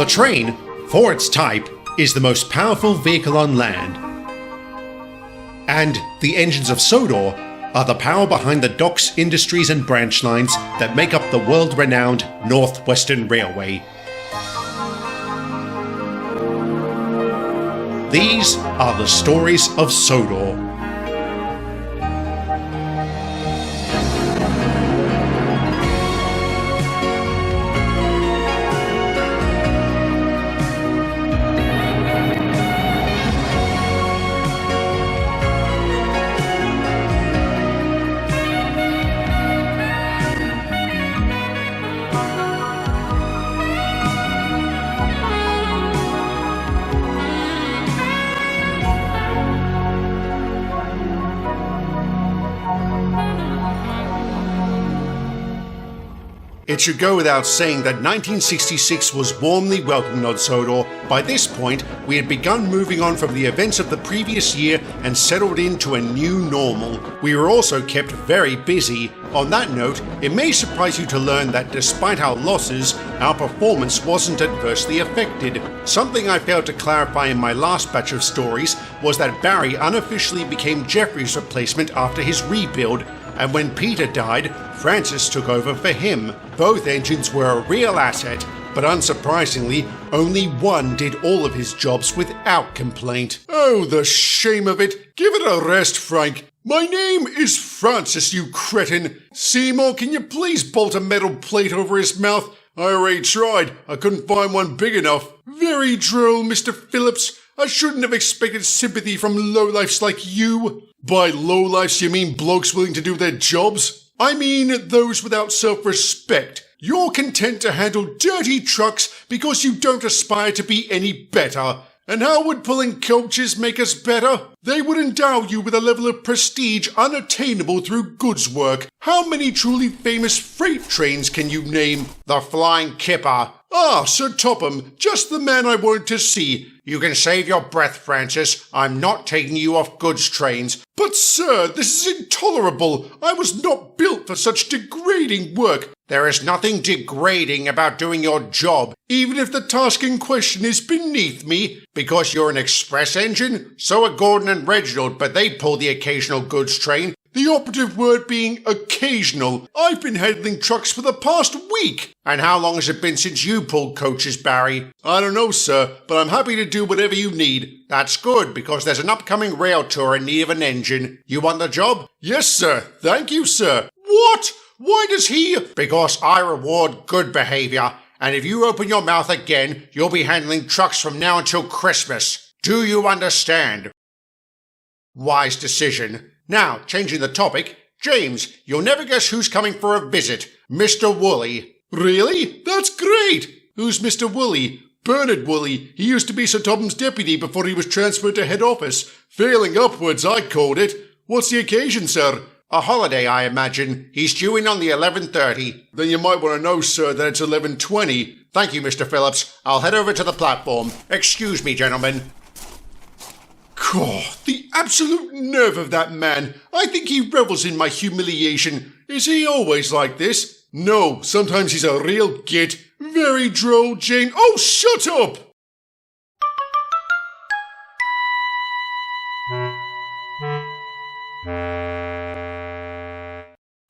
The train, for its type, is the most powerful vehicle on land. And the engines of Sodor are the power behind the docks, industries and branch lines that make up the world-renowned Northwestern Railway. These are the stories of Sodor. It should go without saying that 1966 was warmly welcomed on Sodor. By this point, we had begun moving on from the events of the previous year and settled into a new normal. We were also kept very busy. On that note, it may surprise you to learn that despite our losses, our performance wasn't adversely affected. Something I failed to clarify in my last batch of stories was that Barry unofficially became Jeffrey's replacement after his rebuild, and when Peter died, Francis took over for him. Both engines were a real asset, but unsurprisingly, only one did all of his jobs without complaint. Oh, the shame of it! Give it a rest, Frank. My name is Francis, you cretin. Seymour, can you please bolt a metal plate over his mouth? I already tried. I couldn't find one big enough. Very droll, Mr. Phillips. I shouldn't have expected sympathy from lowlifes like you. By lowlifes, you mean blokes willing to do their jobs? I mean those without self-respect. You're content to handle dirty trucks because you don't aspire to be any better. And how would pulling coaches make us better? They would endow you with a level of prestige unattainable through goods work. How many truly famous freight trains can you name? The Flying Kipper. Ah, Sir Topham, just the man I wanted to see. You can save your breath, Francis. I'm not taking you off goods trains. But sir, this is intolerable. I was not built for such degrading work. There is nothing degrading about doing your job, even if the task in question is beneath me. Because you're an express engine, so are Gordon and Reginald, but they pull the occasional goods train. The operative word being occasional. I've been handling trucks for the past week. And how long has it been since you pulled coaches, Barry? I don't know, sir, but I'm happy to do whatever you need. That's good, because there's an upcoming rail tour in need of an engine. You want the job? Yes, sir. Thank you, sir. What? Why does he? Because I reward good behavior. And if you open your mouth again, you'll be handling trucks from now until Christmas. Do you understand? Wise decision. Now, changing the topic, James, you'll never guess who's coming for a visit. Mr. Woolley. Really? That's great! Who's Mr. Woolley? Bernard Woolley. He used to be Sir Topham's deputy before he was transferred to head office. Failing upwards, I called it. What's the occasion, sir? A holiday, I imagine. He's due in on the 11:30. Then you might want to know, sir, that it's 11:20. Thank you, Mr. Phillips. I'll head over to the platform. Excuse me, gentlemen. God, the absolute nerve of that man. I think he revels in my humiliation. Is he always like this? No, sometimes he's a real git. Very droll, Jane. Oh, shut up!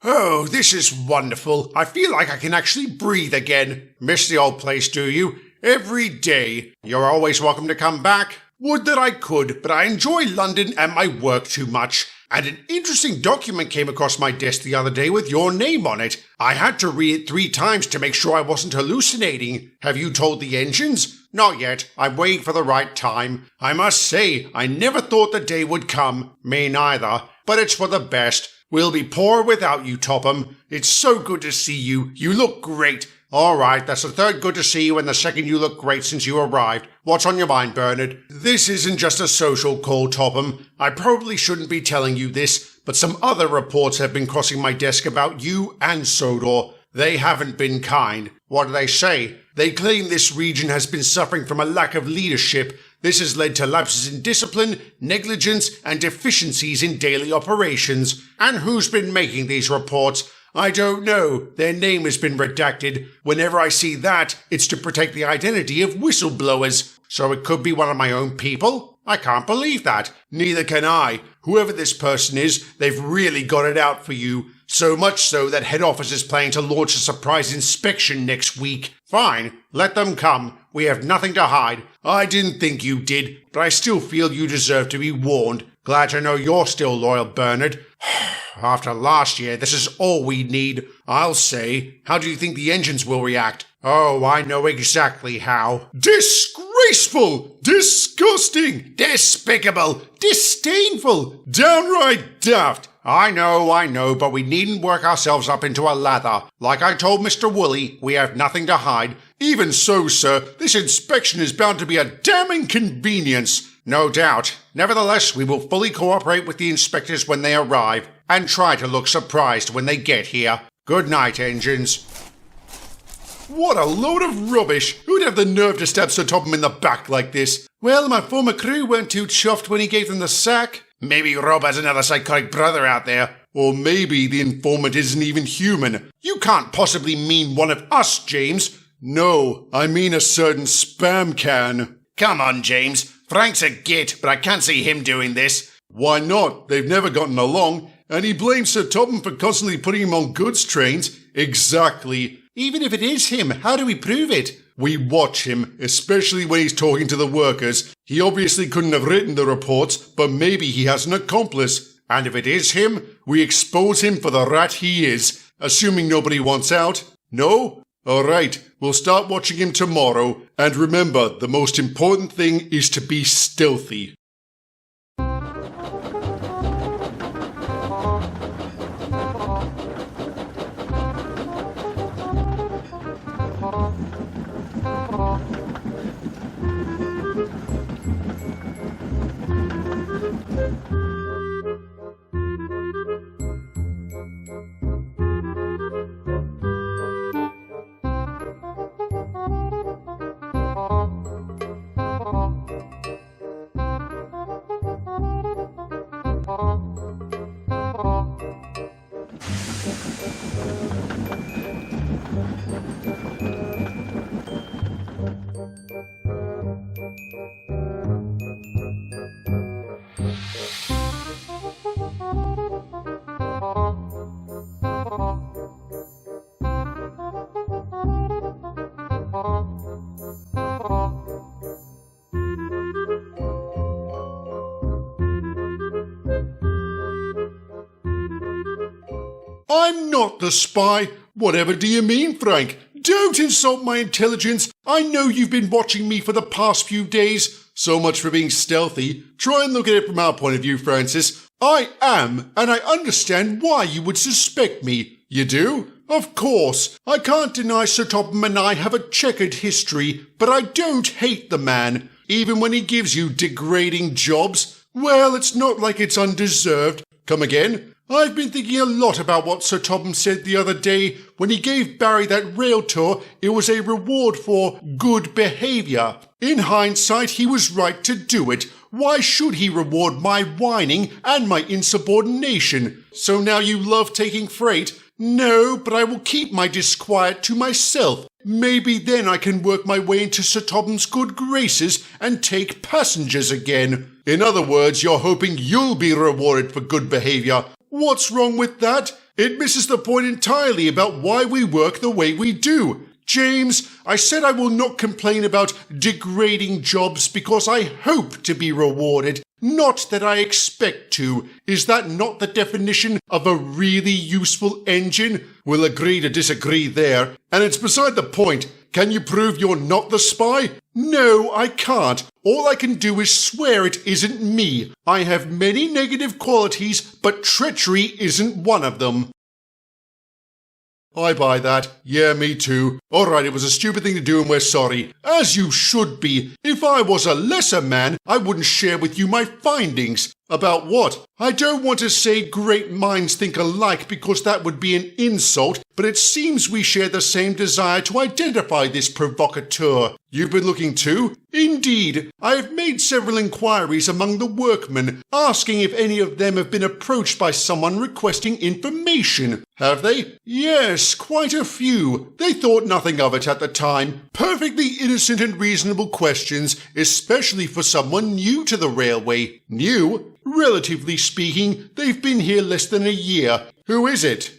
Oh, this is wonderful. I feel like I can actually breathe again. Miss the old place, do you? Every day. You're always welcome to come back. Would that I could, but I enjoy London and my work too much. And an interesting document came across my desk the other day with your name on it. I had to read it 3 times to make sure I wasn't hallucinating. Have you told the engines? Not yet. I'm waiting for the right time. I must say, I never thought the day would come. Me neither. But it's for the best. We'll be poor without you, Topham. It's so good to see you. You look great. All right, that's the third good to see you and the second you look great since you arrived. What's on your mind, Bernard? This isn't just a social call, Topham. I probably shouldn't be telling you this, but some other reports have been crossing my desk about you and Sodor. They haven't been kind. What do they say? They claim this region has been suffering from a lack of leadership. This has led to lapses in discipline, negligence, and deficiencies in daily operations. And who's been making these reports? I don't know. Their name has been redacted. Whenever I see that, it's to protect the identity of whistleblowers. So it could be one of my own people? I can't believe that. Neither can I. Whoever this person is, they've really got it out for you. So much so that head office is planning to launch a surprise inspection next week. Fine, let them come. We have nothing to hide. I didn't think you did, but I still feel you deserve to be warned. Glad to know you're still loyal, Bernard. After last year, this is all we need. I'll say, how do you think the engines will react? Oh, I know exactly how. Disgraceful! Disgusting! Despicable! Disdainful! Downright daft! I know, but we needn't work ourselves up into a lather. Like I told Mr. Woolley, we have nothing to hide. Even so, sir, this inspection is bound to be a damn inconvenience. No doubt. Nevertheless, we will fully cooperate with the inspectors when they arrive, and try to look surprised when they get here. Good night, engines. What a load of rubbish! Who'd have the nerve to stab Sir Topham in the back like this? Well, my former crew weren't too chuffed when he gave them the sack. Maybe Rob has another psychotic brother out there. Or maybe the informant isn't even human. You can't possibly mean one of us, James. No, I mean a certain spam can. Come on, James. Frank's a git, but I can't see him doing this. Why not? They've never gotten along. And he blames Sir Topham for constantly putting him on goods trains. Exactly. Even if it is him, how do we prove it? We watch him, especially when he's talking to the workers. He obviously couldn't have written the reports, but maybe he has an accomplice. And if it is him, we expose him for the rat he is, assuming nobody wants out. No? All right, we'll start watching him tomorrow. And remember, the most important thing is to be stealthy. I'm not the spy. Whatever do you mean, Frank? Don't insult my intelligence. I know you've been watching me for the past few days. So much for being stealthy. Try and look at it from our point of view, Francis. I am, and I understand why you would suspect me. You do? Of course. I can't deny Sir Topham and I have a checkered history, but I don't hate the man, even when he gives you degrading jobs. Well, it's not like it's undeserved. Come again? I've been thinking a lot about what Sir Topham said the other day when he gave Barry that rail tour. It was a reward for good behaviour. In hindsight, he was right to do it. Why should he reward my whining and my insubordination? So now you love taking freight? No, but I will keep my disquiet to myself. Maybe then I can work my way into Sir Topham's good graces and take passengers again. In other words, you're hoping you'll be rewarded for good behaviour. What's wrong with that? It misses the point entirely about why we work the way we do. James, I said I will not complain about degrading jobs because I hope to be rewarded, not that I expect to. Is that not the definition of a really useful engine? We'll agree to disagree there. And it's beside the point. Can you prove you're not the spy? No, I can't. All I can do is swear it isn't me. I have many negative qualities, but treachery isn't one of them. I buy that. Yeah, me too. Alright, it was a stupid thing to do and we're sorry. As you should be. If I was a lesser man, I wouldn't share with you my findings. About what? I don't want to say great minds think alike because that would be an insult, but but it seems we share the same desire to identify this provocateur. You've been looking too? Indeed, I have made several inquiries among the workmen, asking if any of them have been approached by someone requesting information. Have they? Yes, quite a few. They thought nothing of it at the time. Perfectly innocent and reasonable questions, especially for someone new to the railway. New? Relatively speaking, they've been here less than a year. Who is it?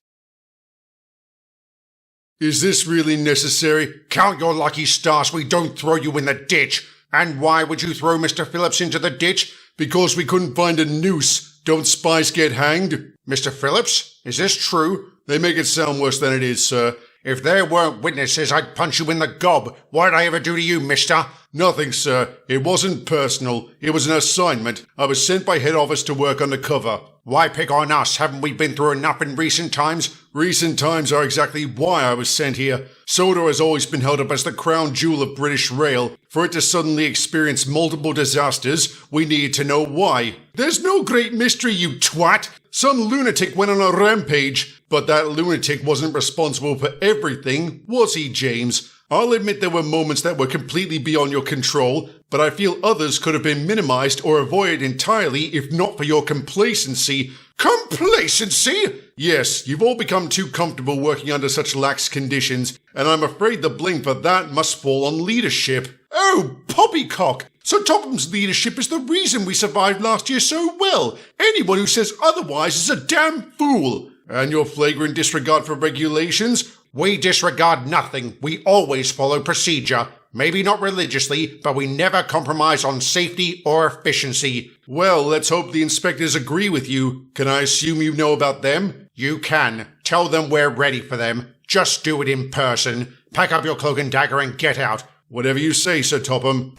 Is this really necessary? Count your lucky stars we don't throw you in the ditch. And why would you throw Mr. Phillips into the ditch? Because we couldn't find a noose. Don't spies get hanged? Mr. Phillips, is this true? They make it sound worse than it is, sir. If there weren't witnesses, I'd punch you in the gob. What'd I ever do to you, mister? Nothing, sir. It wasn't personal. It was an assignment. I was sent by head office to work undercover. Why pick on us? Haven't we been through enough in recent times? Recent times are exactly why I was sent here. Sodor has always been held up as the crown jewel of British rail. For it to suddenly experience multiple disasters, we needed to know why. There's no great mystery, you twat. Some lunatic went on a rampage. But that lunatic wasn't responsible for everything, was he, James? I'll admit there were moments that were completely beyond your control, but I feel others could have been minimized or avoided entirely if not for your complacency. Complacency? Yes, you've all become too comfortable working under such lax conditions, and I'm afraid the blame for that must fall on leadership. Oh, poppycock! Sir Topham's leadership is the reason we survived last year so well. Anyone who says otherwise is a damn fool. And your flagrant disregard for regulations? We disregard nothing. We always follow procedure. Maybe not religiously, but we never compromise on safety or efficiency. Well, let's hope the inspectors agree with you. Can I assume you know about them? You can. Tell them we're ready for them. Just do it in person. Pack up your cloak and dagger and get out. Whatever you say, Sir Topham.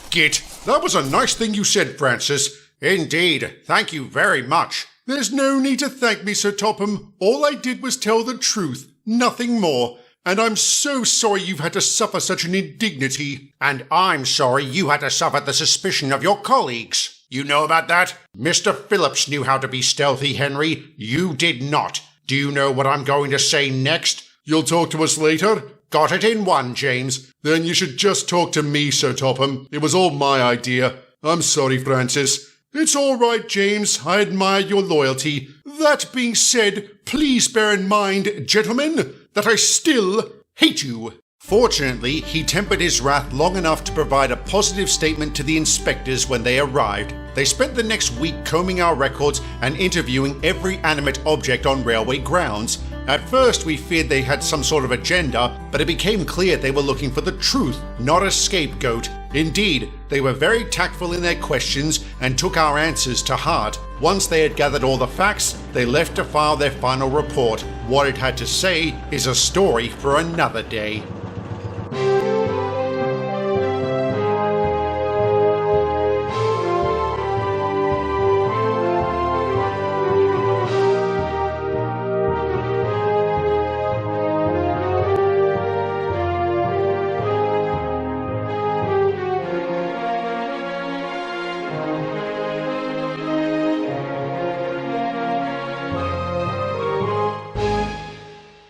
Git. That was a nice thing you said, Francis. Indeed. Thank you very much. There's no need to thank me, Sir Topham. All I did was tell the truth, nothing more. And I'm so sorry you've had to suffer such an indignity. And I'm sorry you had to suffer the suspicion of your colleagues. You know about that? Mr. Phillips knew how to be stealthy, Henry. You did not. Do you know what I'm going to say next? You'll talk to us later? Got it in one, James. Then you should just talk to me, Sir Topham. It was all my idea. I'm sorry, Francis. It's all right, James. I admire your loyalty. That being said, please bear in mind, gentlemen, that I still hate you. Fortunately, he tempered his wrath long enough to provide a positive statement to the inspectors when they arrived. They spent the next week combing our records and interviewing every animate object on railway grounds. At first, we feared they had some sort of agenda, but it became clear they were looking for the truth, not a scapegoat. Indeed, they were very tactful in their questions and took our answers to heart. Once they had gathered all the facts, they left to file their final report. What it had to say is a story for another day.